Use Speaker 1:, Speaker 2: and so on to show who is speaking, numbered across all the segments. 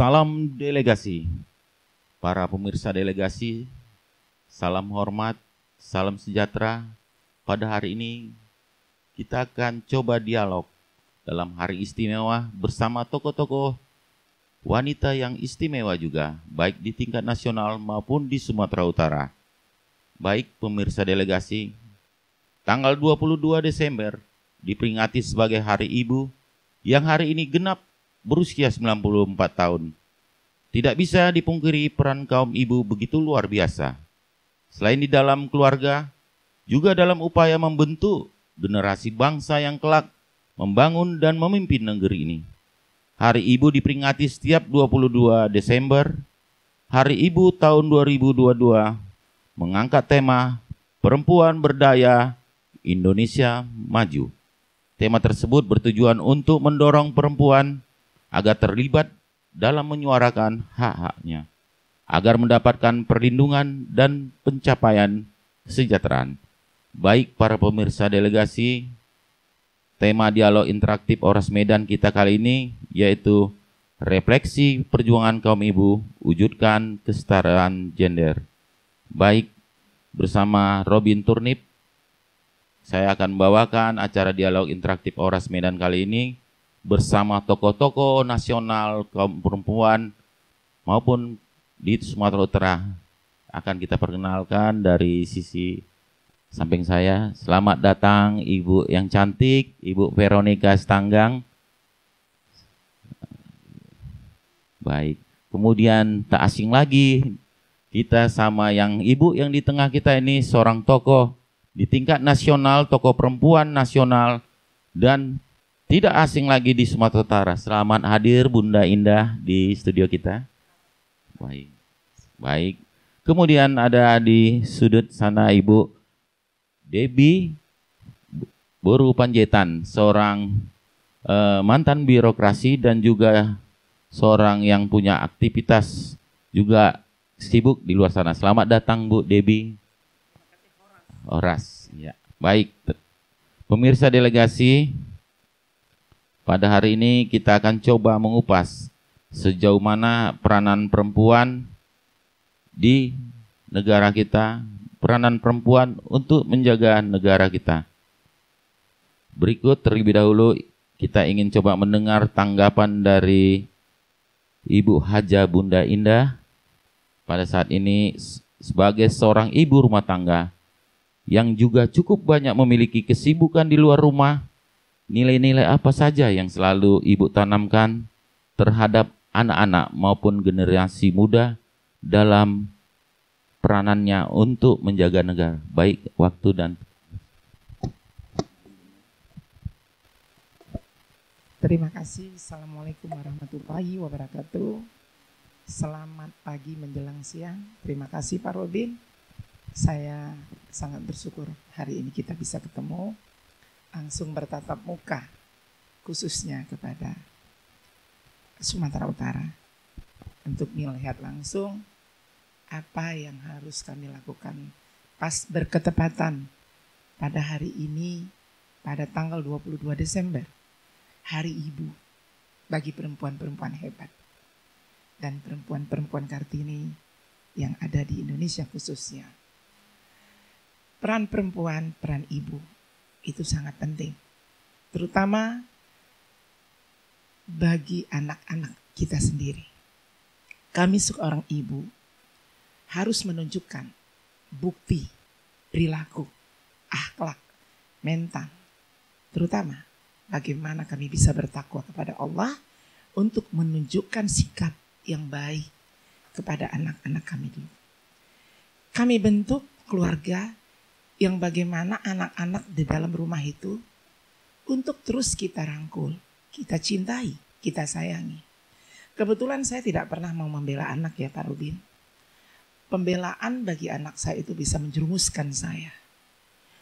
Speaker 1: Salam delegasi, para pemirsa delegasi, salam hormat, salam sejahtera. Pada hari ini kita akan coba dialog dalam hari istimewa bersama tokoh-tokoh wanita yang istimewa juga, baik di tingkat nasional maupun di Sumatera Utara. Baik pemirsa delegasi, tanggal 22 Desember diperingati sebagai Hari Ibu yang hari ini genap berusia 94 tahun. Tidak bisa dipungkiri peran kaum ibu begitu luar biasa. Selain di dalam keluarga, juga dalam upaya membentuk generasi bangsa yang kelak membangun dan memimpin negeri ini. Hari Ibu diperingati setiap 22 Desember. Hari Ibu tahun 2022 mengangkat tema Perempuan Berdaya Indonesia Maju. Tema tersebut bertujuan untuk mendorong perempuan agar terlibat dalam menyuarakan hak-haknya, agar mendapatkan perlindungan dan pencapaian kesejahteraan. Baik para pemirsa delegasi, tema dialog interaktif Oras Medan kita kali ini yaitu refleksi perjuangan kaum ibu, wujudkan kesetaraan gender. Baik, bersama Robin Turnip, saya akan membawakan acara dialog interaktif Oras Medan kali ini bersama tokoh-tokoh nasional kaum perempuan maupun di Sumatera Utara. Akan kita perkenalkan dari sisi samping saya. Selamat datang Ibu yang cantik, Ibu Veronica Stanggang. Baik, kemudian tak asing lagi kita sama yang Ibu yang di tengah kita ini seorang tokoh di tingkat nasional, tokoh perempuan nasional dan tidak asing lagi di Sumatera Utara. Selamat hadir Bunda Indah di studio kita. Baik. Baik. Kemudian ada di sudut sana Ibu Debbie Boru Panjaitan, seorang mantan birokrasi dan juga seorang yang punya aktivitas juga sibuk di luar sana. Selamat datang Bu Debbie. Horas. Ya. Baik. Pemirsa delegasi, pada hari ini kita akan coba mengupas sejauh mana peranan perempuan di negara kita, peranan perempuan untuk menjaga negara kita. Berikut terlebih dahulu kita ingin coba mendengar tanggapan dari Ibu Haja Bunda Indah pada saat ini sebagai seorang ibu rumah tangga yang juga cukup banyak memiliki kesibukan di luar rumah. Nilai-nilai apa saja yang selalu Ibu tanamkan terhadap anak-anak maupun generasi muda dalam peranannya untuk menjaga negara? Baik, waktu dan
Speaker 2: terima kasih. Assalamualaikum warahmatullahi wabarakatuh. Selamat pagi menjelang siang. Terima kasih Pak Robin. Saya sangat bersyukur hari ini kita bisa ketemu langsung bertatap muka, khususnya kepada Sumatera Utara, untuk melihat langsung apa yang harus kami lakukan pas berketepatan pada hari ini, pada tanggal 22 Desember, Hari Ibu bagi perempuan-perempuan hebat dan perempuan-perempuan Kartini yang ada di Indonesia khususnya. Peran perempuan, peran ibu itu sangat penting, terutama bagi anak-anak kita sendiri. Kami seorang ibu harus menunjukkan bukti, perilaku, akhlak, mental, terutama bagaimana kami bisa bertakwa kepada Allah untuk menunjukkan sikap yang baik kepada anak-anak kami dulu. Kami bentuk keluarga yang bagaimana anak-anak di dalam rumah itu untuk terus kita rangkul, kita cintai, kita sayangi. Kebetulan saya tidak pernah mau membela anak ya Pak Rubin. Pembelaan bagi anak saya itu bisa menjerumuskan saya.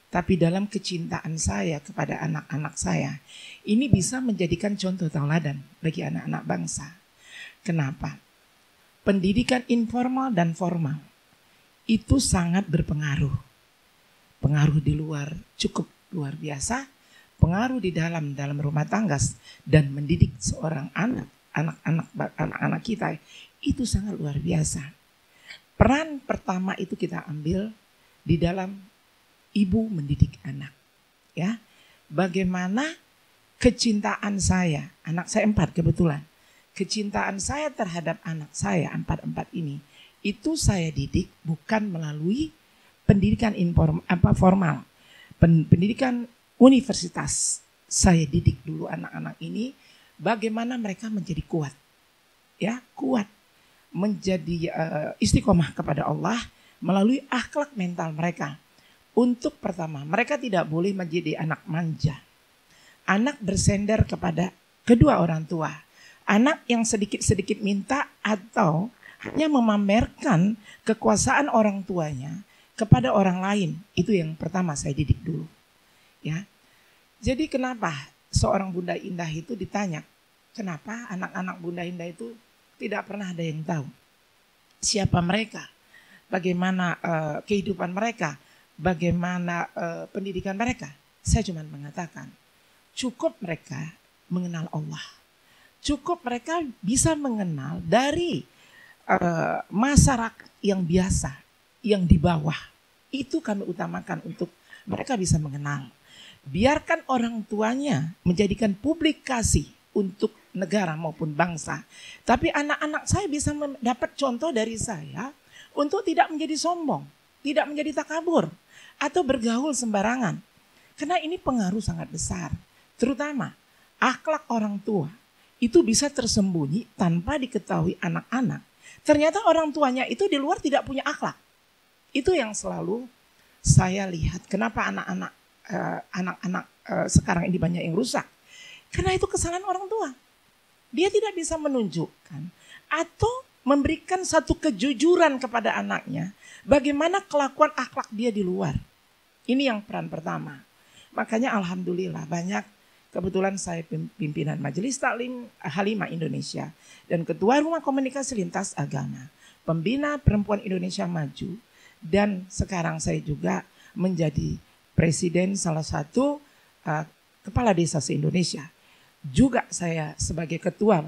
Speaker 2: Tapi dalam kecintaan saya kepada anak-anak saya, ini bisa menjadikan contoh tauladan bagi anak-anak bangsa. Kenapa? Pendidikan informal dan formal itu sangat berpengaruh. Pengaruh di luar cukup luar biasa, pengaruh di dalam rumah tangga dan mendidik seorang anak anak-anak kita itu sangat luar biasa. Peran pertama itu kita ambil di dalam ibu mendidik anak, ya. Bagaimana kecintaan saya, anak saya 4 kebetulan, kecintaan saya terhadap anak saya 4 ini, itu saya didik bukan melalui pendidikan formal, pendidikan universitas. Saya didik dulu anak-anak ini bagaimana mereka menjadi kuat, ya, kuat, menjadi istiqomah kepada Allah melalui akhlak mental mereka. Untuk pertama, mereka tidak boleh menjadi anak manja, anak bersender kepada kedua orang tua, anak yang sedikit-sedikit minta atau hanya memamerkan kekuasaan orang tuanya kepada orang lain. Itu yang pertama saya didik dulu, ya. Jadi kenapa seorang Bunda Indah itu ditanya, kenapa anak-anak Bunda Indah itu tidak pernah ada yang tahu siapa mereka, bagaimana kehidupan mereka, bagaimana pendidikan mereka. Saya cuma mengatakan, cukup mereka mengenal Allah, cukup mereka bisa mengenal dari masyarakat yang biasa, yang di bawah. Itu kami utamakan untuk mereka bisa mengenal. Biarkan orang tuanya menjadikan publikasi untuk negara maupun bangsa. Tapi anak-anak saya bisa mendapat contoh dari saya untuk tidak menjadi sombong, tidak menjadi takabur, atau bergaul sembarangan. Karena ini pengaruh sangat besar. Terutama akhlak orang tua itu bisa tersembunyi tanpa diketahui anak-anak. Ternyata orang tuanya itu di luar tidak punya akhlak. Itu yang selalu saya lihat. Kenapa anak-anak sekarang ini banyak yang rusak? Karena itu kesalahan orang tua. Dia tidak bisa menunjukkan atau memberikan satu kejujuran kepada anaknya bagaimana kelakuan akhlak dia di luar. Ini yang peran pertama. Makanya alhamdulillah banyak, kebetulan saya pimpinan Majelis Taklim Halimah Indonesia dan Ketua Rumah Komunikasi Lintas Agama, Pembina Perempuan Indonesia Maju, dan sekarang saya juga menjadi presiden salah satu kepala desa se-Indonesia. Juga saya sebagai ketua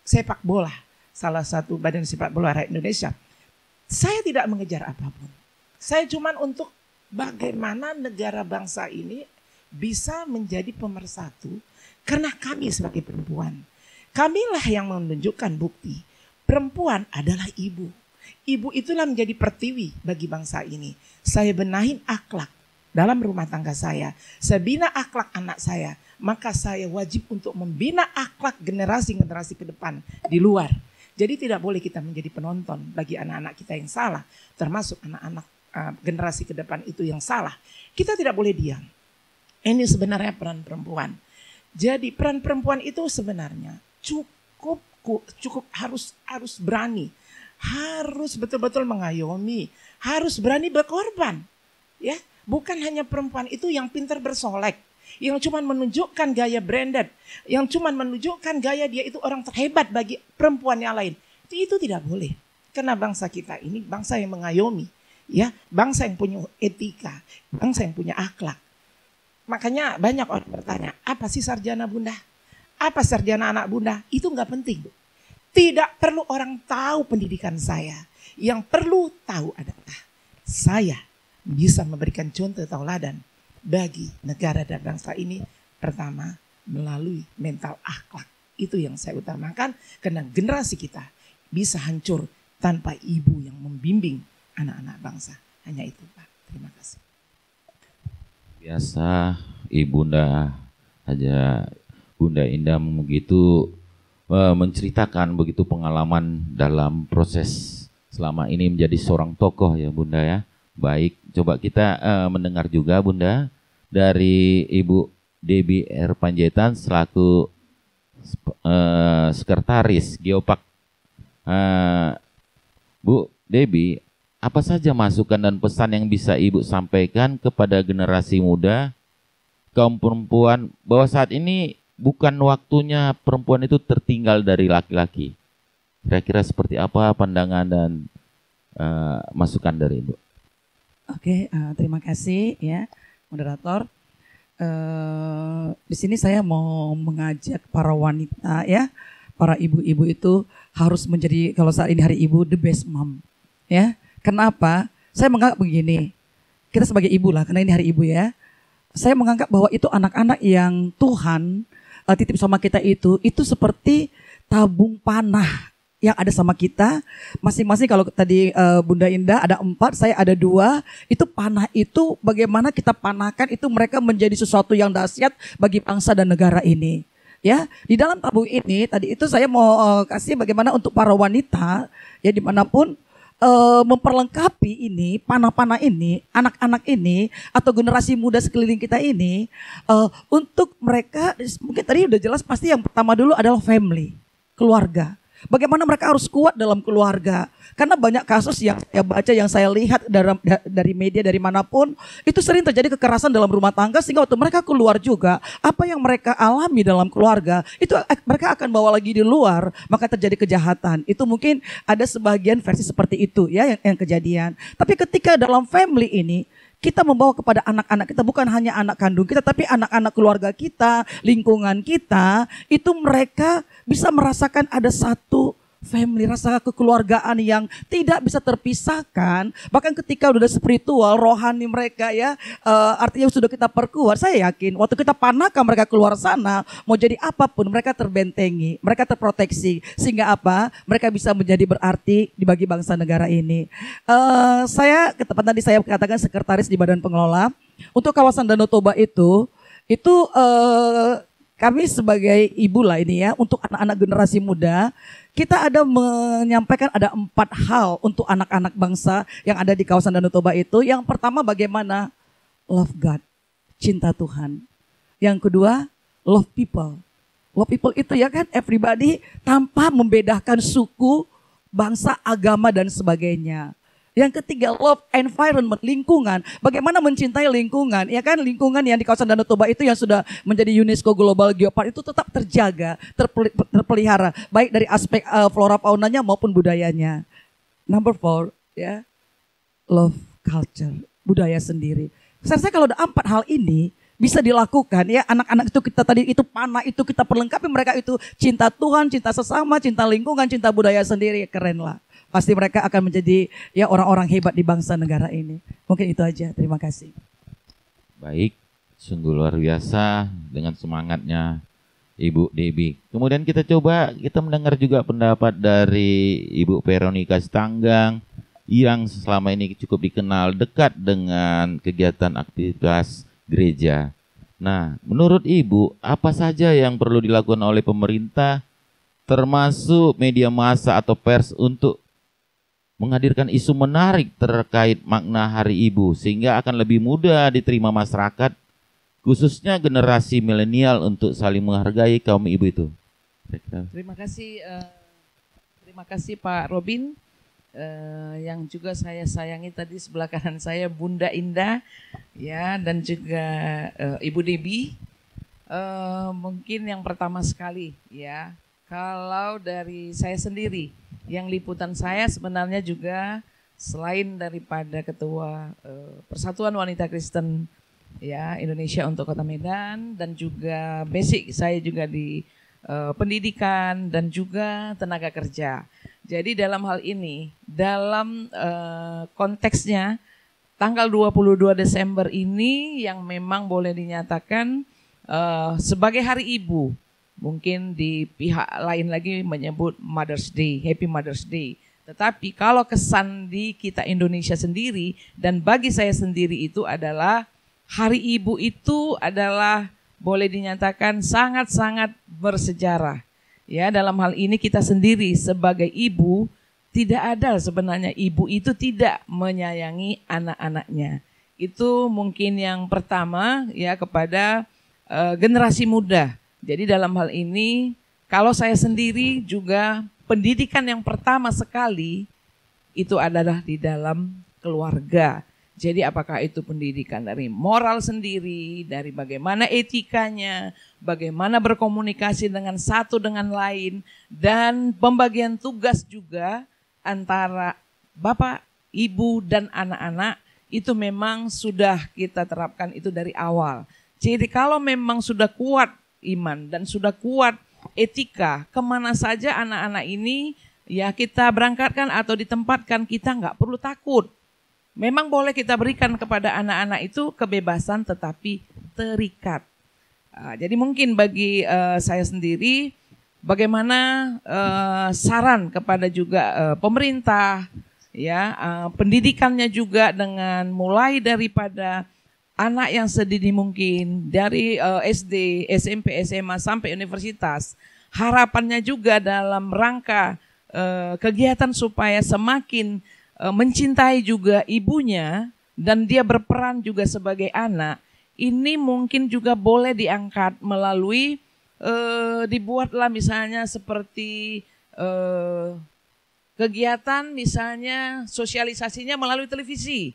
Speaker 2: sepak bola, salah satu badan sepak bola rakyat Indonesia. Saya tidak mengejar apapun. Saya cuma untuk bagaimana negara bangsa ini bisa menjadi pemersatu karena kami sebagai perempuan. Kamilah yang menunjukkan bukti perempuan adalah ibu. Ibu itulah menjadi pertiwi bagi bangsa ini. Saya benahin akhlak dalam rumah tangga saya. Saya bina akhlak anak saya. Maka saya wajib untuk membina akhlak generasi-generasi ke depan di luar. Jadi tidak boleh kita menjadi penonton bagi anak-anak kita yang salah. Termasuk anak-anak generasi ke depan itu yang salah. Kita tidak boleh diam. Ini sebenarnya peran perempuan. Jadi peran perempuan itu sebenarnya cukup harus berani. Harus betul-betul mengayomi. Harus berani berkorban. Ya, bukan hanya perempuan itu yang pintar bersolek. Yang cuma menunjukkan gaya branded, yang cuma menunjukkan gaya dia itu orang terhebat bagi perempuan yang lain. Itu tidak boleh. Karena bangsa kita ini bangsa yang mengayomi, ya, bangsa yang punya etika, bangsa yang punya akhlak. Makanya banyak orang bertanya, apa sih sarjana Bunda? Apa sarjana anak Bunda? Itu nggak penting. Tidak perlu orang tahu pendidikan saya. Yang perlu tahu adalah saya bisa memberikan contoh tauladan bagi negara dan bangsa ini, pertama melalui mental akhlak. Itu yang saya utamakan karena generasi kita bisa hancur tanpa ibu yang membimbing anak-anak bangsa. Hanya itu, Pak. Terima kasih.
Speaker 1: Biasa Ibunda aja Bunda Indah begitu menceritakan begitu pengalaman dalam proses selama ini menjadi seorang tokoh ya Bunda ya. Baik, coba kita mendengar juga Bunda dari Ibu Debbie R. Panjaitan selaku sekretaris Geopark. Bu Debbie, apa saja masukan dan pesan yang bisa Ibu sampaikan kepada generasi muda, kaum perempuan, bahwa saat ini bukan waktunya perempuan itu tertinggal dari laki-laki? Kira-kira seperti apa pandangan dan masukan dari Ibu?
Speaker 3: Oke, terima kasih ya moderator. Di sini saya mau mengajak para wanita ya, para ibu-ibu itu harus menjadi, kalau saat ini hari ibu, the best mom. Ya, kenapa? Saya menganggap begini, kita sebagai ibu lah, karena ini hari ibu ya. Saya menganggap bahwa itu anak-anak yang Tuhan titip sama kita itu seperti tabung panah yang ada sama kita, masing-masing. Kalau tadi Bunda Indah ada 4, saya ada 2. Itu panah itu bagaimana kita panahkan itu mereka menjadi sesuatu yang dahsyat bagi bangsa dan negara ini. Ya, di dalam tabung ini tadi itu saya mau kasih bagaimana untuk para wanita ya dimanapun memperlengkapi ini panah-panah ini, anak-anak ini atau generasi muda sekeliling kita ini untuk mereka. Mungkin tadi udah jelas, pasti yang pertama dulu adalah family, keluarga. Bagaimana mereka harus kuat dalam keluarga. Karena banyak kasus yang saya baca, yang saya lihat dari media, dari manapun, itu sering terjadi kekerasan dalam rumah tangga, sehingga waktu mereka keluar juga, apa yang mereka alami dalam keluarga, itu mereka akan bawa lagi di luar, maka terjadi kejahatan. Itu mungkin ada sebagian versi seperti itu ya yang kejadian. Tapi ketika dalam family ini, kita membawa kepada anak-anak kita, bukan hanya anak kandung kita, tapi anak-anak keluarga kita, lingkungan kita, itu mereka bisa merasakan ada satu family, rasa kekeluargaan yang tidak bisa terpisahkan. Bahkan ketika udah spiritual, rohani mereka ya, artinya sudah kita perkuat. Saya yakin waktu kita panahkan mereka keluar sana, mau jadi apapun mereka terbentengi, mereka terproteksi. Sehingga apa? Mereka bisa menjadi berarti bagi bangsa negara ini. Saya tadi saya katakan sekretaris di Badan Pengelola untuk kawasan Danau Toba itu kami sebagai ibu lah ini ya, untuk anak-anak generasi muda, kita ada menyampaikan ada 4 hal untuk anak-anak bangsa yang ada di kawasan Danau Toba itu. Yang pertama, bagaimana love God, cinta Tuhan. Yang kedua, love people. Love people itu ya kan, everybody, tanpa membedakan suku, bangsa, agama dan sebagainya. Yang ketiga, love environment, lingkungan. Bagaimana mencintai lingkungan? Ya kan, lingkungan yang di kawasan Danau Toba itu yang sudah menjadi UNESCO Global Geopark itu tetap terjaga, terpelihara, baik dari aspek flora faunanya maupun budayanya. Number 4, ya, love culture, budaya sendiri. Saya kalau ada 4 hal ini bisa dilakukan ya, anak-anak itu kita tadi itu panah itu kita perlengkapi mereka itu cinta Tuhan, cinta sesama, cinta lingkungan, cinta budaya sendiri, keren lah. Pasti mereka akan menjadi ya orang-orang hebat di bangsa negara ini. Mungkin itu aja. Terima kasih.
Speaker 1: Baik, sungguh luar biasa dengan semangatnya Ibu Debbie. Kemudian kita mendengar juga pendapat dari Ibu Veronica Sitanggang yang selama ini cukup dikenal dekat dengan kegiatan aktivitas gereja. Nah, menurut Ibu, apa saja yang perlu dilakukan oleh pemerintah termasuk media massa atau pers untuk menghadirkan isu menarik terkait makna Hari Ibu sehingga akan lebih mudah diterima masyarakat, khususnya generasi milenial, untuk saling menghargai kaum ibu itu?
Speaker 4: Terima kasih Pak Robin, yang juga saya sayangi tadi sebelah kanan saya Bunda Indah ya, dan juga Ibu Debbie. Mungkin yang pertama sekali ya, kalau dari saya sendiri, yang liputan saya sebenarnya juga selain daripada Ketua Persatuan Wanita Kristen ya Indonesia untuk Kota Medan, dan juga basic saya juga di pendidikan dan juga tenaga kerja. Jadi dalam hal ini, dalam konteksnya tanggal 22 Desember ini yang memang boleh dinyatakan sebagai Hari Ibu. Mungkin di pihak lain lagi menyebut Mother's Day, Happy Mother's Day. Tetapi kalau kesan di kita Indonesia sendiri dan bagi saya sendiri itu adalah Hari Ibu itu adalah boleh dinyatakan sangat-sangat bersejarah. Ya, dalam hal ini kita sendiri sebagai ibu, tidak ada sebenarnya ibu itu tidak menyayangi anak-anaknya. Itu mungkin yang pertama ya, kepada generasi muda. Jadi dalam hal ini, kalau saya sendiri juga pendidikan yang pertama sekali itu adalah di dalam keluarga. Jadi apakah itu pendidikan dari moral sendiri, dari bagaimana etikanya, bagaimana berkomunikasi dengan satu dengan lain, dan pembagian tugas juga antara bapak, ibu, dan anak-anak itu memang sudah kita terapkan itu dari awal. Jadi kalau memang sudah kuat iman dan sudah kuat etika, kemana saja anak-anak ini ya kita berangkatkan atau ditempatkan, kita nggak perlu takut. Memang boleh kita berikan kepada anak-anak itu kebebasan tetapi terikat. Jadi mungkin bagi saya sendiri, bagaimana saran kepada juga pemerintah, ya pendidikannya juga dengan mulai daripada anak yang sedini mungkin dari SD, SMP, SMA sampai universitas. Harapannya juga dalam rangka kegiatan supaya semakin mencintai juga ibunya dan dia berperan juga sebagai anak. Ini mungkin juga boleh diangkat melalui dibuatlah misalnya seperti kegiatan misalnya sosialisasinya melalui televisi.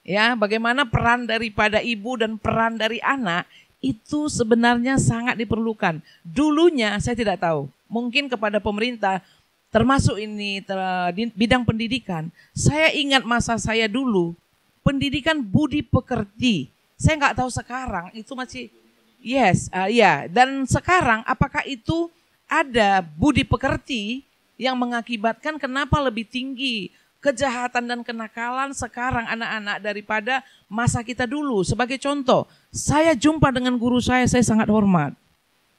Speaker 4: Ya, bagaimana peran daripada ibu dan peran dari anak itu sebenarnya sangat diperlukan. Dulunya saya tidak tahu, mungkin kepada pemerintah termasuk ini di bidang pendidikan. Saya ingat masa saya dulu, pendidikan budi pekerti. Saya nggak tahu sekarang itu masih ya. Dan sekarang apakah itu ada budi pekerti yang mengakibatkan kenapa lebih tinggi kejahatan dan kenakalan sekarang anak-anak daripada masa kita dulu. Sebagai contoh, saya jumpa dengan guru saya sangat hormat.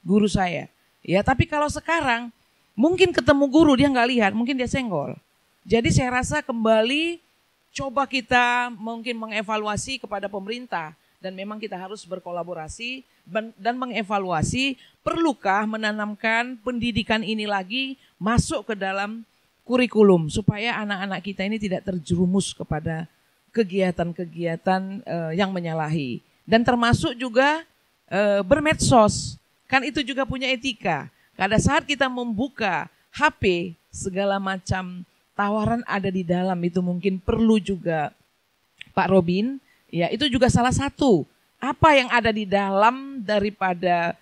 Speaker 4: Guru saya. Ya, tapi kalau sekarang mungkin ketemu guru dia nggak lihat, mungkin dia senggol. Jadi saya rasa kembali coba kita mungkin mengevaluasi kepada pemerintah dan memang kita harus berkolaborasi dan mengevaluasi perlukah menanamkan pendidikan ini lagi masuk ke dalam kurikulum supaya anak-anak kita ini tidak terjerumus kepada kegiatan-kegiatan yang menyalahi. Dan termasuk juga bermedsos, kan itu juga punya etika. Pada saat kita membuka HP, segala macam tawaran ada di dalam, itu mungkin perlu juga Pak Robin, ya itu juga salah satu. Apa yang ada di dalam daripada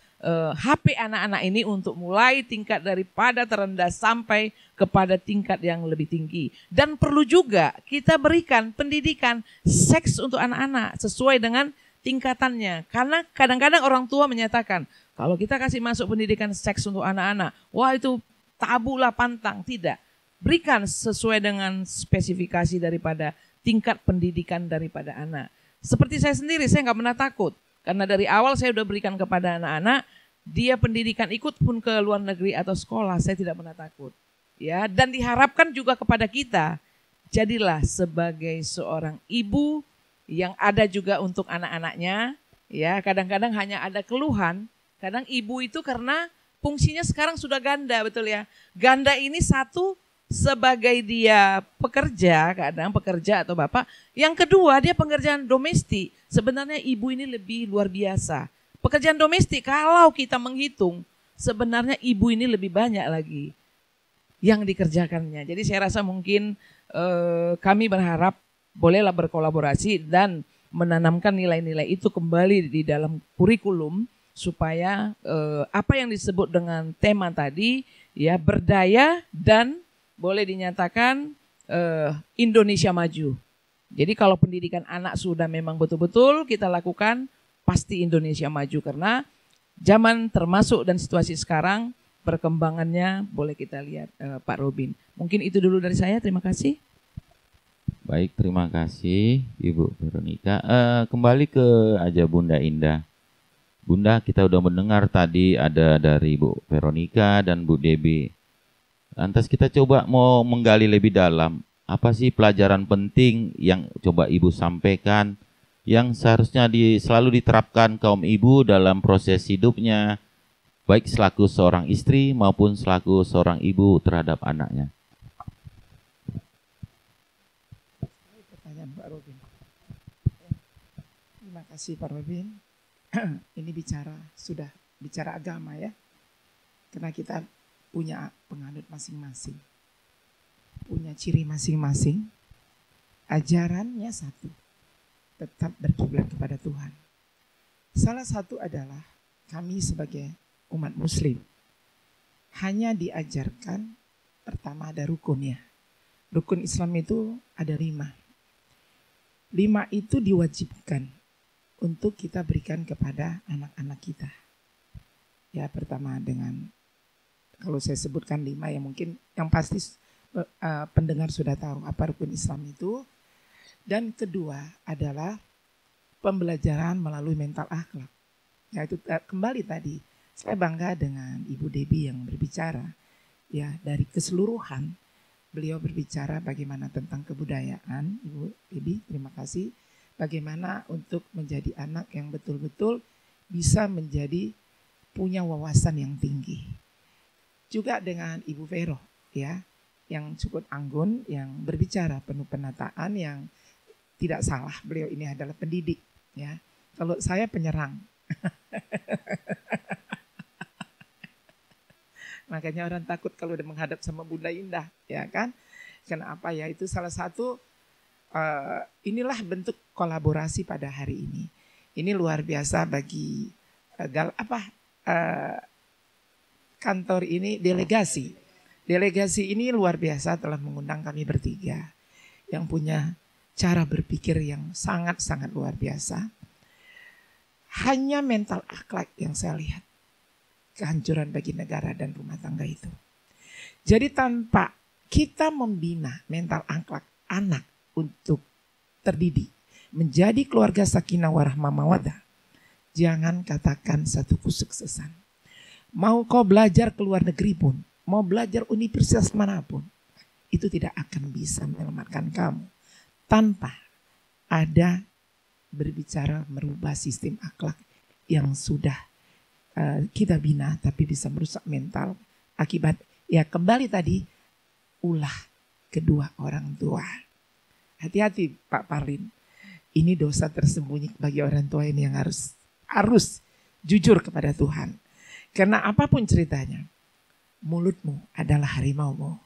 Speaker 4: HP anak-anak ini untuk mulai tingkat daripada terendah sampai kepada tingkat yang lebih tinggi. Dan perlu juga kita berikan pendidikan seks untuk anak-anak sesuai dengan tingkatannya. Karena kadang-kadang orang tua menyatakan, kalau kita kasih masuk pendidikan seks untuk anak-anak, wah itu tabu lah, pantang. Tidak. Berikan sesuai dengan spesifikasi daripada tingkat pendidikan daripada anak. Seperti saya sendiri, saya nggak pernah takut. Karena dari awal saya sudah berikan kepada anak-anak, dia pendidikan ikut pun ke luar negeri atau sekolah, saya tidak pernah takut. Ya, dan diharapkan juga kepada kita, jadilah sebagai seorang ibu yang ada juga untuk anak-anaknya. Ya, kadang-kadang hanya ada keluhan. Kadang ibu itu karena fungsinya sekarang sudah ganda, betul ya. Ganda ini satu sebagai dia pekerja, kadang pekerja atau bapak. Yang kedua dia pekerjaan domestik. Sebenarnya ibu ini lebih luar biasa. Pekerjaan domestik kalau kita menghitung, sebenarnya ibu ini lebih banyak lagi yang dikerjakannya. Jadi saya rasa mungkin kami berharap bolehlah berkolaborasi dan menanamkan nilai-nilai itu kembali di dalam kurikulum supaya apa yang disebut dengan tema tadi ya berdaya dan boleh dinyatakan Indonesia maju. Jadi kalau pendidikan anak sudah memang betul-betul kita lakukan, pasti Indonesia maju. Karena zaman termasuk dan situasi sekarang perkembangannya boleh kita lihat Pak Robin. Mungkin itu dulu dari saya, terima kasih.
Speaker 1: Baik, terima kasih Ibu Veronica. Kembali ke aja Bunda Indah. Bunda, kita udah mendengar tadi ada dari Bu Veronica dan Bu Debbie. Lantas kita coba mau menggali lebih dalam, apa sih pelajaran penting yang coba Ibu sampaikan yang seharusnya selalu diterapkan kaum ibu dalam proses hidupnya, baik selaku seorang istri maupun selaku seorang ibu terhadap anaknya.
Speaker 2: Pertanyaan Pak Robin. Terima kasih Pak Robin. Ini sudah bicara agama ya. Karena kita punya penganut masing-masing. Punya ciri masing-masing, ajarannya satu, tetap berkiblat kepada Tuhan. Salah satu adalah kami sebagai umat muslim, hanya diajarkan pertama ada rukunnya. Rukun Islam itu ada 5. 5 itu diwajibkan untuk kita berikan kepada anak-anak kita. Ya, pertama dengan, kalau saya sebutkan 5 ya mungkin yang pasti pendengar sudah tahu apa rukun Islam itu. Dan kedua adalah pembelajaran melalui mental akhlak. Ya, itu kembali tadi saya bangga dengan Ibu Debbie yang berbicara. Ya, dari keseluruhan beliau berbicara bagaimana tentang kebudayaan. Ibu Debbie, terima kasih. Bagaimana untuk menjadi anak yang betul-betul bisa menjadi punya wawasan yang tinggi. Juga dengan Ibu Vero, ya, yang cukup anggun, yang berbicara penuh penataan, yang tidak salah. Beliau ini adalah pendidik, ya. Kalau saya penyerang. Makanya orang takut kalau udah menghadap sama Bunda Indah, ya kan? Kenapa ya? Itu salah satu inilah bentuk kolaborasi pada hari ini. Ini luar biasa bagi kantor ini, delegasi. Delegasi ini luar biasa telah mengundang kami bertiga yang punya cara berpikir yang sangat-sangat luar biasa. Hanya mental akhlak yang saya lihat kehancuran bagi negara dan rumah tangga itu. Jadi tanpa kita membina mental akhlak anak untuk terdidik menjadi keluarga sakinah warahmah mawaddah, jangan katakan satu kesuksesan. Mau kau belajar ke luar negeri pun, mau belajar universitas manapun, itu tidak akan bisa menyelamatkan kamu tanpa ada berbicara merubah sistem akhlak yang sudah kita bina tapi bisa merusak mental akibat ya kembali tadi ulah kedua orang tua. Hati-hati Pak Parlin, ini dosa tersembunyi bagi orang tua ini yang harus jujur kepada Tuhan. Karena apapun ceritanya, mulutmu adalah harimaumu.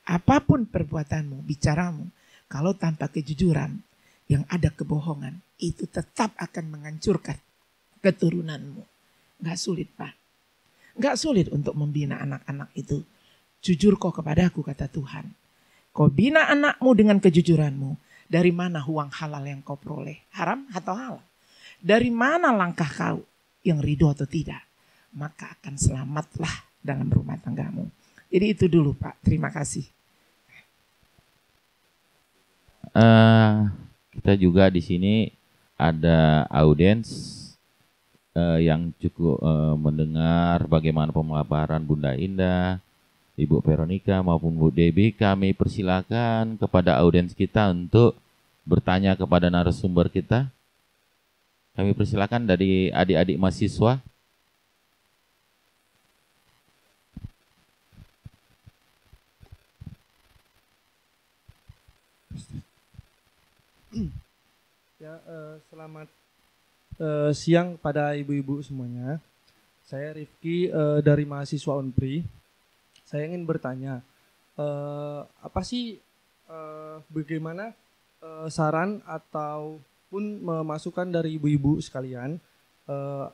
Speaker 2: Apapun perbuatanmu, bicaramu, kalau tanpa kejujuran yang ada kebohongan, itu tetap akan menghancurkan keturunanmu. Gak sulit Pak. Gak sulit untuk membina anak-anak itu. Jujur kau kepadaku kata Tuhan. Kau bina anakmu dengan kejujuranmu. Dari mana uang halal yang kau peroleh? Haram atau halal? Dari mana langkah kau yang ridho atau tidak? Maka akan selamatlah dalam rumah tanggamu. Jadi itu dulu Pak. Terima kasih.
Speaker 1: Kita juga di sini ada audiens yang cukup mendengar bagaimana pemaparan Bunda Indah, Ibu Veronica maupun Bu Debbie. Kami persilakan kepada audiens kita untuk bertanya kepada narasumber kita. Kami persilakan dari adik-adik mahasiswa.
Speaker 5: Ya, selamat siang pada ibu-ibu semuanya. Saya Rifki dari mahasiswa Unpri. Saya ingin bertanya, apa sih bagaimana saran ataupun masukan dari ibu-ibu sekalian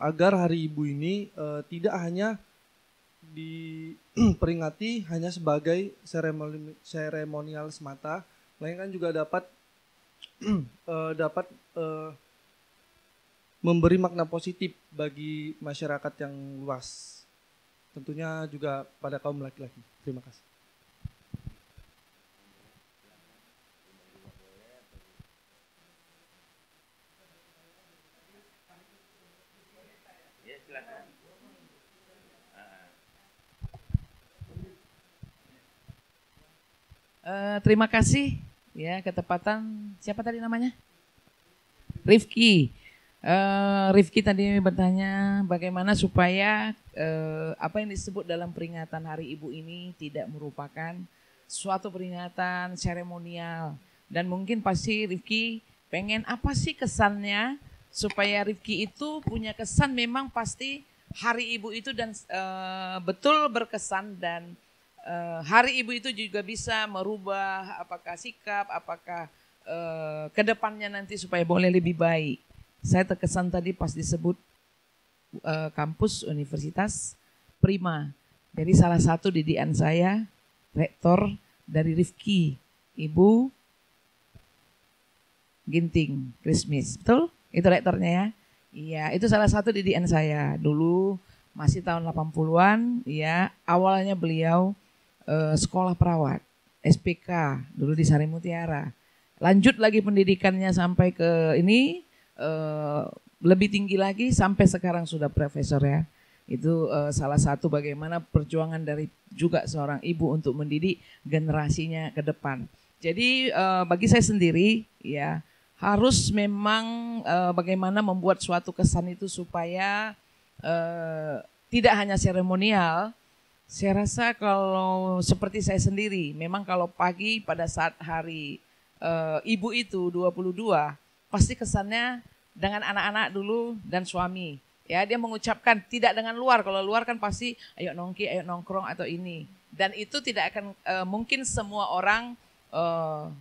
Speaker 5: agar hari ibu ini tidak hanya diperingati hanya sebagai seremonial semata, melainkan juga dapat memberi makna positif bagi masyarakat yang luas. Tentunya juga pada kaum laki-laki. Terima kasih.
Speaker 4: Terima kasih ya, ketepatan siapa tadi namanya? Rifki. Rifki tadi bertanya bagaimana supaya apa yang disebut dalam peringatan Hari Ibu ini tidak merupakan suatu peringatan seremonial. Dan mungkin pasti Rifki pengen apa sih kesannya supaya Rifki itu punya kesan memang pasti Hari Ibu itu dan betul berkesan dan Hari Ibu itu juga bisa merubah apakah sikap, apakah kedepannya nanti supaya boleh lebih baik. Saya terkesan tadi pas disebut kampus Universitas Prima. Jadi salah satu didikan saya, rektor dari Rifki, Ibu Ginting Krismis, betul? Itu rektornya ya. Iya, itu salah satu didikan saya. Dulu masih tahun 80-an, ya. Awalnya beliau sekolah perawat, SPK, dulu di Sari Mutiara. Lanjut lagi pendidikannya sampai ke ini, lebih tinggi lagi sampai sekarang sudah profesor ya. Itu salah satu bagaimana perjuangan dari juga seorang ibu untuk mendidik generasinya ke depan. Jadi bagi saya sendiri ya, harus memang bagaimana membuat suatu kesan itu supaya tidak hanya seremonial. Saya rasa kalau seperti saya sendiri, memang kalau pagi pada saat hari ibu itu 22, pasti kesannya dengan anak-anak dulu dan suami. Ya, dia mengucapkan tidak dengan luar. Kalau luar kan pasti ayo nongki, ayo nongkrong atau ini. Dan itu tidak akan mungkin semua orang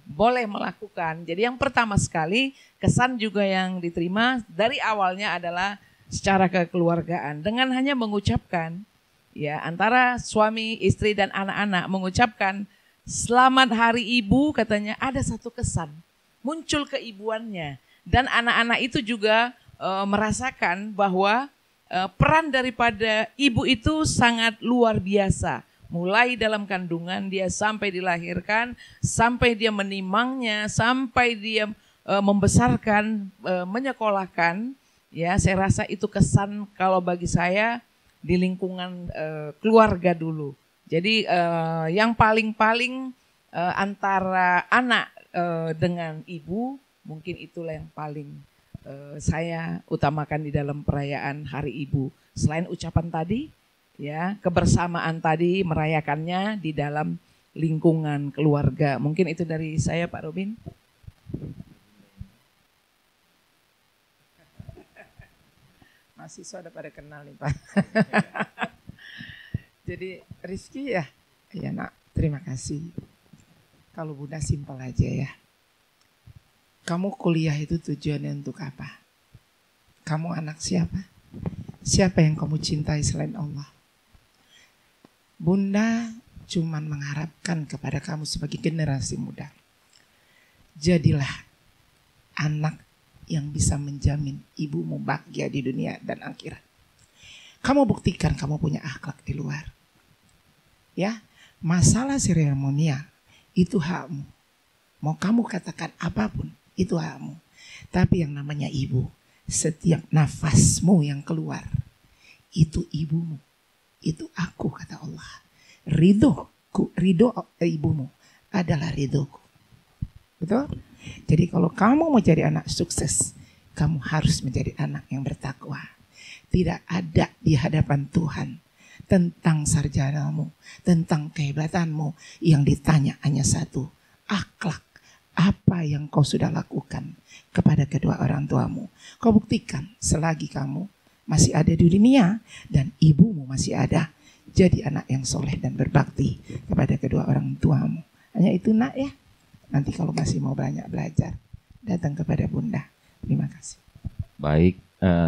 Speaker 4: boleh melakukan. Jadi yang pertama sekali kesan juga yang diterima dari awalnya adalah secara kekeluargaan dengan hanya mengucapkan ya antara suami, istri dan anak-anak mengucapkan selamat hari ibu, katanya ada satu kesan muncul keibuannya dan anak-anak itu juga merasakan bahwa peran daripada ibu itu sangat luar biasa. Mulai dalam kandungan dia sampai dilahirkan, sampai dia menimangnya, sampai dia membesarkan, menyekolahkan. Ya, saya rasa itu kesan kalau bagi saya di lingkungan keluarga dulu. Jadi yang paling-paling antara anak dengan ibu, mungkin itulah yang paling saya utamakan di dalam perayaan Hari Ibu. Selain ucapan tadi, ya, kebersamaan tadi merayakannya di dalam lingkungan keluarga. Mungkin itu dari saya, Pak Robin.
Speaker 2: Mahasiswa udah pada kenal nih Pak. Jadi Rizky ya nak, terima kasih. Kalau Bunda simpel aja ya. Kamu kuliah itu tujuannya untuk apa? Kamu anak siapa? Siapa yang kamu cintai selain Allah? Bunda cuman mengharapkan kepada kamu sebagai generasi muda. Jadilah anak yang bisa menjamin ibumu bahagia di dunia dan akhirat. Kamu buktikan kamu punya akhlak di luar. Ya, masalah seremonial itu hakmu. Mau kamu katakan apapun, itu hakmu. Tapi yang namanya ibu, setiap nafasmu yang keluar, itu ibumu. Itu aku, kata Allah. Ridho ibumu adalah ridhoku. Betul? Jadi kalau kamu mau jadi anak sukses, kamu harus menjadi anak yang bertakwa. Tidak ada di hadapan Tuhan tentang sarjanamu, tentang kehebatanmu. Yang ditanya hanya satu, akhlak. Apa yang kau sudah lakukan kepada kedua orang tuamu. Kau buktikan selagi kamu masih ada di dunia dan ibumu masih ada. Jadi anak yang soleh dan berbakti kepada kedua orang tuamu. Hanya itu nak ya. Nanti kalau masih mau banyak belajar, datang kepada Bunda. Terima kasih.
Speaker 1: Baik,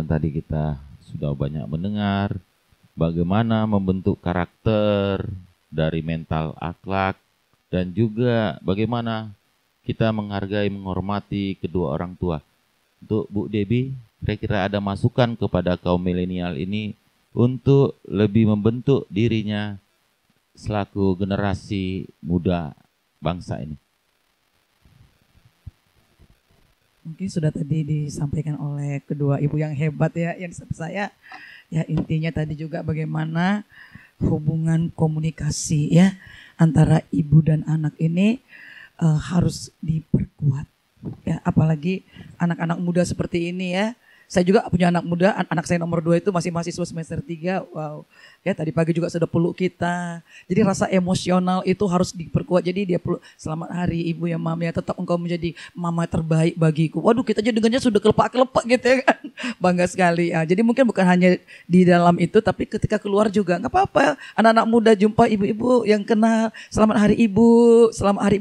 Speaker 1: tadi kita sudah banyak mendengar bagaimana membentuk karakter dari mental akhlak dan juga bagaimana kita menghargai, menghormati kedua orang tua. Untuk Bu Debbie, kira-kira ada masukan kepada kaum milenial ini untuk lebih membentuk dirinya selaku generasi muda bangsa ini?
Speaker 3: Mungkin sudah tadi disampaikan oleh kedua ibu yang hebat ya, yang saya ya intinya tadi juga bagaimana hubungan komunikasi ya antara ibu dan anak ini harus diperkuat ya, apalagi anak-anak muda seperti ini ya. Saya juga punya anak muda, anak saya nomor 2 itu masih mahasiswa semester 3. Wow. Ya tadi pagi juga sudah peluk kita. Jadi rasa emosional itu harus diperkuat. Jadi dia peluk, selamat hari ibu ya mam ya, tetap engkau menjadi mama terbaik bagiku. Waduh, kita aja dengannya sudah kelepak-kelepak gitu ya kan. Bangga sekali. Ya, jadi mungkin bukan hanya di dalam itu, tapi ketika keluar juga nggak apa-apa. Anak-anak muda jumpa ibu-ibu yang kenal selamat hari ibu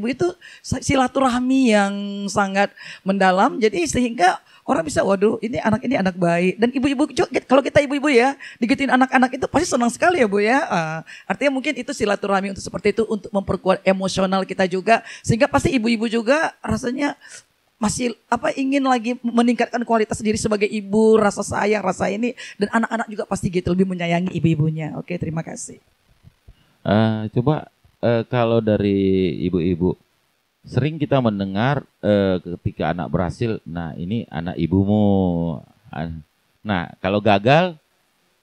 Speaker 3: itu silaturahmi yang sangat mendalam. Jadi sehingga orang bisa, waduh ini anak baik. Dan ibu-ibu, kalau kita ibu-ibu ya, digituin anak-anak itu pasti senang sekali ya Bu ya. Artinya mungkin itu silaturahmi untuk seperti itu, untuk memperkuat emosional kita juga. Sehingga pasti ibu-ibu juga rasanya masih ingin lagi meningkatkan kualitas diri sebagai ibu, rasa sayang, rasa ini, dan anak-anak juga pasti gitu lebih menyayangi ibu-ibunya. Oke, terima kasih.
Speaker 1: Coba kalau dari ibu-ibu, sering kita mendengar ketika anak berhasil, nah ini anak ibumu. Nah kalau gagal,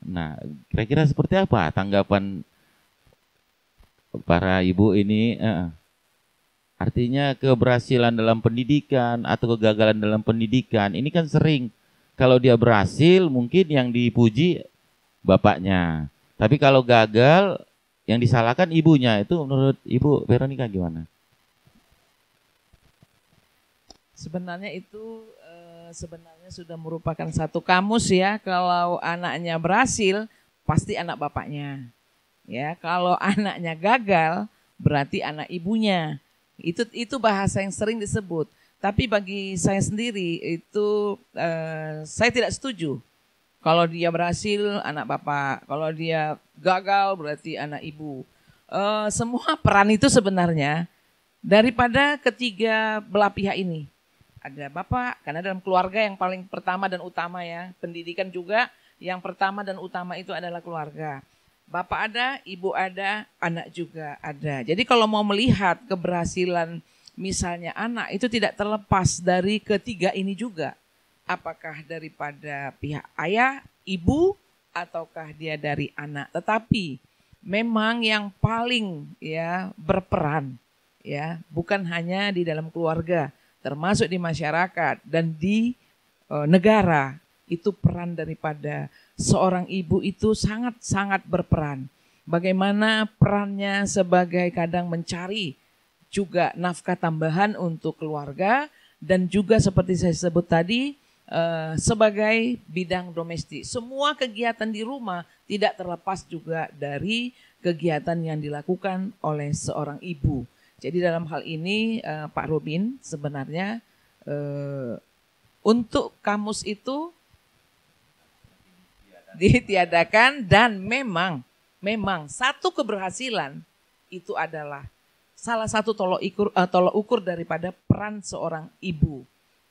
Speaker 1: nah kira-kira seperti apa tanggapan para ibu ini? Artinya keberhasilan dalam pendidikan atau kegagalan dalam pendidikan ini kan sering, kalau dia berhasil mungkin yang dipuji bapaknya, tapi kalau gagal yang disalahkan ibunya. Itu menurut Ibu Veronica gimana?
Speaker 4: Sebenarnya itu sebenarnya sudah merupakan satu kamus ya. Kalau anaknya berhasil pasti anak bapaknya. Ya, kalau anaknya gagal berarti anak ibunya. Itu bahasa yang sering disebut. Tapi bagi saya sendiri itu saya tidak setuju. Kalau dia berhasil anak bapak, kalau dia gagal berarti anak ibu. Semua peran itu sebenarnya daripada ketiga belah pihak ini. Ada bapak, karena dalam keluarga yang paling pertama dan utama ya. Pendidikan juga yang pertama dan utama itu adalah keluarga. Bapak ada, ibu ada, anak juga ada. Jadi kalau mau melihat keberhasilan misalnya anak itu tidak terlepas dari ketiga ini juga. Apakah daripada pihak ayah, ibu, ataukah dia dari anak. Tetapi memang yang paling ya berperan ya bukan hanya di dalam keluarga, termasuk di masyarakat dan di negara. Itu peran daripada seorang ibu itu sangat-sangat berperan. Bagaimana perannya sebagai kadang mencari juga nafkah tambahan untuk keluarga dan juga seperti saya sebut tadi sebagai bidang domestik. Semua kegiatan di rumah tidak terlepas juga dari kegiatan yang dilakukan oleh seorang ibu. Jadi dalam hal ini Pak Robin sebenarnya untuk kamus itu ditiadakan dan memang satu keberhasilan itu adalah salah satu tolok ukur daripada peran seorang ibu.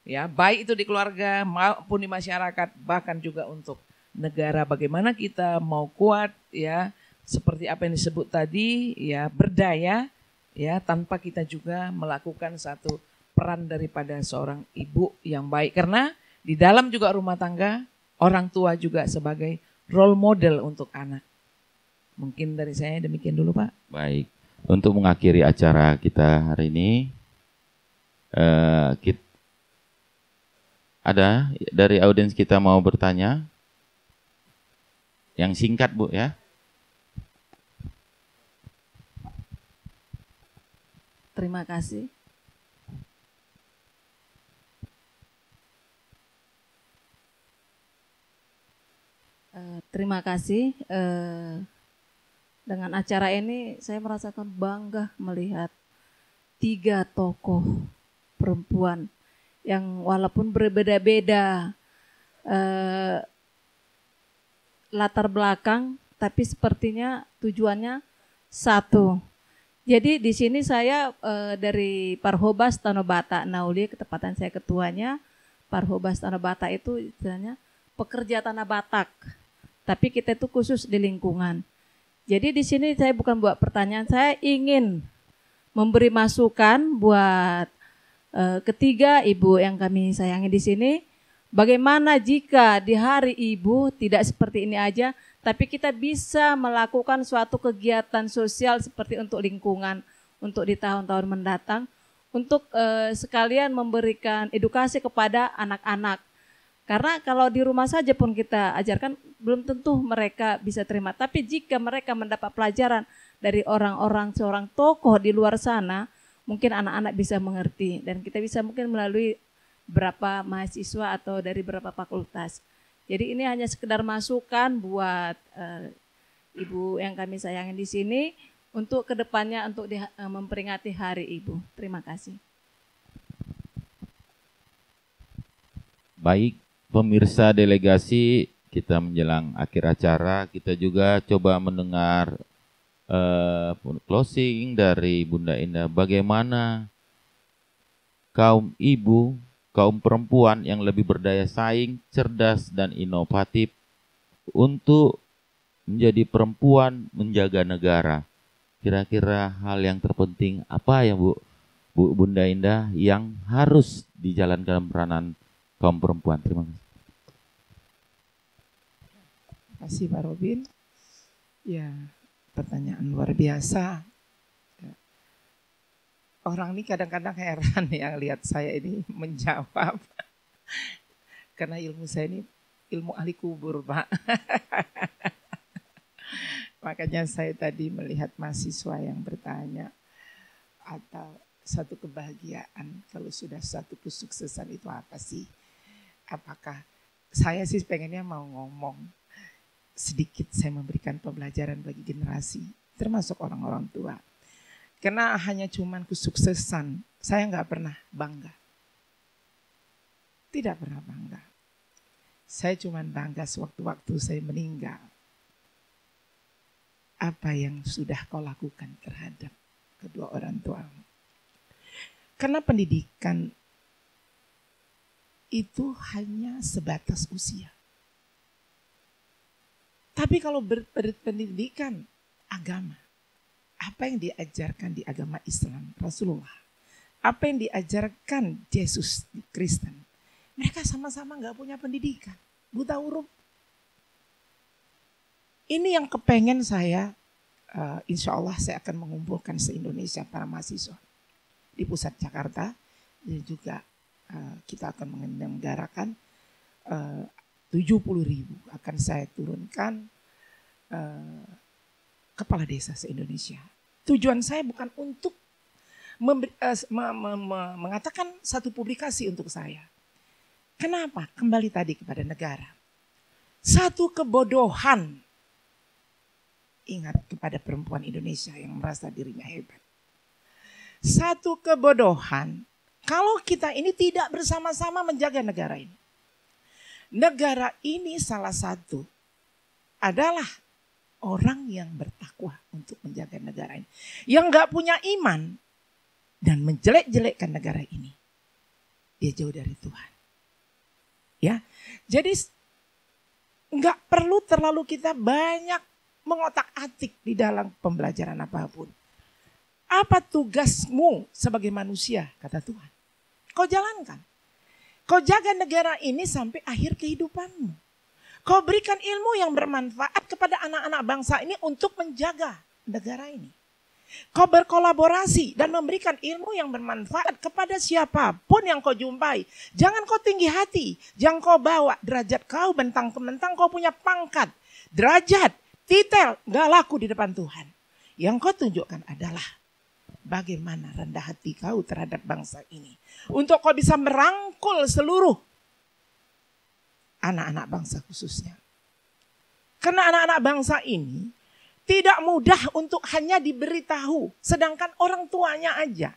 Speaker 4: Ya, baik itu di keluarga maupun di masyarakat, bahkan juga untuk negara. Bagaimana kita mau kuat ya, seperti apa yang disebut tadi ya, berdaya ya, tanpa kita juga melakukan satu peran daripada seorang ibu yang baik. Karena di dalam juga rumah tangga, orang tua juga sebagai role model untuk anak. Mungkin dari saya demikian dulu Pak.
Speaker 1: Baik, untuk mengakhiri acara kita hari ini, ada dari audiens kita mau bertanya? Yang singkat Bu ya.
Speaker 6: Terima kasih. Terima kasih. Dengan acara ini saya merasakan bangga melihat 3 tokoh perempuan yang walaupun berbeda-beda latar belakang, tapi sepertinya tujuannya satu. Jadi di sini saya dari Parhobas Tanah Batak Nauli, ketepatan saya ketuanya. Parhobas Tanah Batak itu istilahnya pekerja tanah Batak. Tapi kita itu khusus di lingkungan. Jadi di sini saya bukan buat pertanyaan, saya ingin memberi masukan buat ketiga ibu yang kami sayangi di sini. Bagaimana jika di hari ibu tidak seperti ini aja, tapi kita bisa melakukan suatu kegiatan sosial seperti untuk lingkungan, untuk di tahun-tahun mendatang, untuk sekalian memberikan edukasi kepada anak-anak. Karena kalau di rumah saja pun kita ajarkan, belum tentu mereka bisa terima. Tapi jika mereka mendapat pelajaran dari orang-orang, seorang tokoh di luar sana, mungkin anak-anak bisa mengerti. Dan kita bisa mungkin melalui berapa mahasiswa atau dari berapa fakultas. Jadi ini hanya sekedar masukan buat ibu yang kami sayangi di sini untuk kedepannya untuk memperingati Hari Ibu. Terima kasih.
Speaker 1: Baik, pemirsa delegasi, kita menjelang akhir acara, kita juga coba mendengar closing dari Bunda Indah. Bagaimana kaum ibu kaum perempuan yang lebih berdaya saing, cerdas, dan inovatif untuk menjadi perempuan menjaga negara. Kira-kira hal yang terpenting apa ya Bunda Indah yang harus dijalankan peranan kaum perempuan? Terima kasih.
Speaker 2: Terima kasih Pak Robin. Ya, pertanyaan luar biasa. Ya. Orang ini kadang-kadang heran yang lihat saya ini menjawab. Karena ilmu saya ini ilmu ahli kubur, Pak. Makanya saya tadi melihat mahasiswa yang bertanya, atau satu kebahagiaan kalau sudah satu kesuksesan itu apa sih? Apakah saya sih pengennya mau ngomong sedikit, saya memberikan pembelajaran bagi generasi, termasuk orang-orang tua. Karena hanya cuman kesuksesan, saya nggak pernah bangga. Tidak pernah bangga. Saya cuman bangga sewaktu-waktu saya meninggal. Apa yang sudah kau lakukan terhadap kedua orang tuamu. Karena pendidikan itu hanya sebatas usia. Tapi kalau berpendidikan agama, apa yang diajarkan di agama Islam, Rasulullah, apa yang diajarkan Yesus di Kristen, mereka sama-sama gak punya pendidikan, buta huruf. Ini yang kepengen saya, insya Allah saya akan mengumpulkan se-Indonesia para mahasiswa di pusat Jakarta, dan juga kita akan menyelenggarakan 70.000 akan saya turunkan kepala desa se-Indonesia. Tujuan saya bukan untuk mengatakan satu publikasi untuk saya. Kenapa? Kembali tadi kepada negara. Satu kebodohan. Ingat kepada perempuan Indonesia yang merasa dirinya hebat. Satu kebodohan. Kalau kita ini tidak bersama-sama menjaga negara ini. Negara ini salah satu adalah orang yang bertakwa untuk menjaga negara ini. Yang gak punya iman dan menjelek-jelekkan negara ini, dia jauh dari Tuhan. Ya, jadi gak perlu terlalu kita banyak mengotak-atik di dalam pembelajaran apapun. Apa tugasmu sebagai manusia, kata Tuhan? Kau jalankan. Kau jaga negara ini sampai akhir kehidupanmu. Kau berikan ilmu yang bermanfaat kepada anak-anak bangsa ini untuk menjaga negara ini. Kau berkolaborasi dan memberikan ilmu yang bermanfaat kepada siapapun yang kau jumpai. Jangan kau tinggi hati. Jangan kau bawa derajat kau bentang-mentang kau punya pangkat. Derajat, titel, gak laku di depan Tuhan. Yang kau tunjukkan adalah bagaimana rendah hati kau terhadap bangsa ini. Untuk kau bisa merangkul seluruh anak-anak bangsa khususnya. Karena anak-anak bangsa ini tidak mudah untuk hanya diberitahu. Sedangkan orang tuanya aja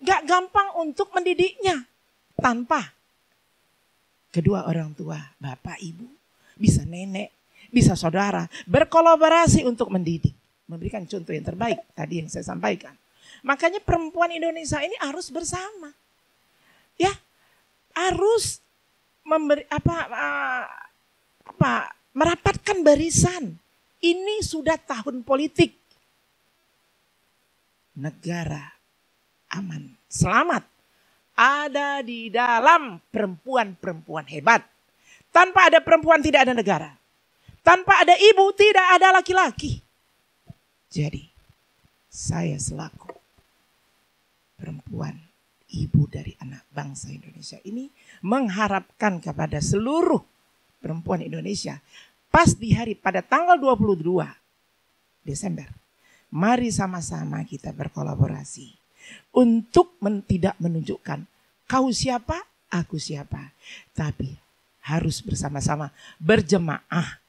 Speaker 2: gak gampang untuk mendidiknya. Tanpa kedua orang tua, bapak, ibu, bisa nenek, bisa saudara, berkolaborasi untuk mendidik. Memberikan contoh yang terbaik tadi yang saya sampaikan. Makanya perempuan Indonesia ini harus bersama. Ya, harus merapatkan barisan. Ini sudah tahun politik. Negara aman, selamat. Ada di dalam perempuan-perempuan hebat. Tanpa ada perempuan tidak ada negara. Tanpa ada ibu tidak ada laki-laki. Jadi saya selaku perempuan, ibu dari anak bangsa Indonesia ini mengharapkan kepada seluruh perempuan Indonesia pas di hari pada tanggal 22 Desember. Mari sama-sama kita berkolaborasi untuk tidak menunjukkan kau siapa, aku siapa. Tapi harus bersama-sama berjemaah.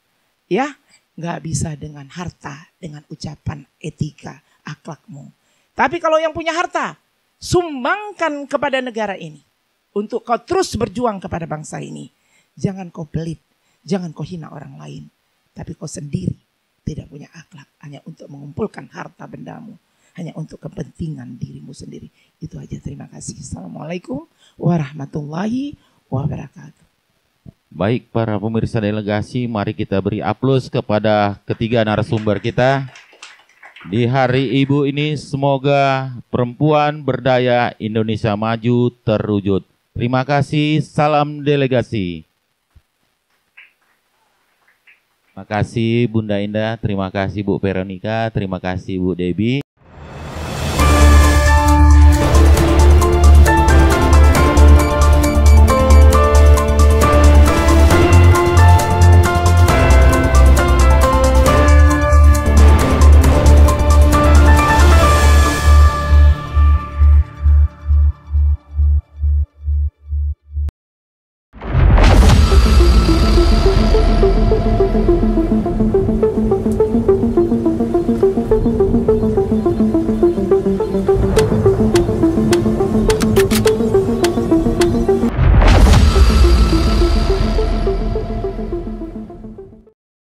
Speaker 2: Ya, gak bisa dengan harta, dengan ucapan etika, akhlakmu. Tapi kalau yang punya harta, sumbangkan kepada negara ini. Untuk kau terus berjuang kepada bangsa ini. Jangan kau pelit, jangan kau hina orang lain. Tapi kau sendiri tidak punya akhlak hanya untuk mengumpulkan harta bendamu. hanya untuk kepentingan dirimu sendiri. Itu aja, terima kasih. Assalamualaikum warahmatullahi wabarakatuh.
Speaker 1: Baik para pemirsa delegasi, mari kita beri aplaus kepada ketiga narasumber kita. Di hari Ibu ini semoga perempuan berdaya Indonesia maju terwujud. Terima kasih, salam delegasi. Terima kasih Bunda Indah, terima kasih Bu Veronica, terima kasih Bu Debbie.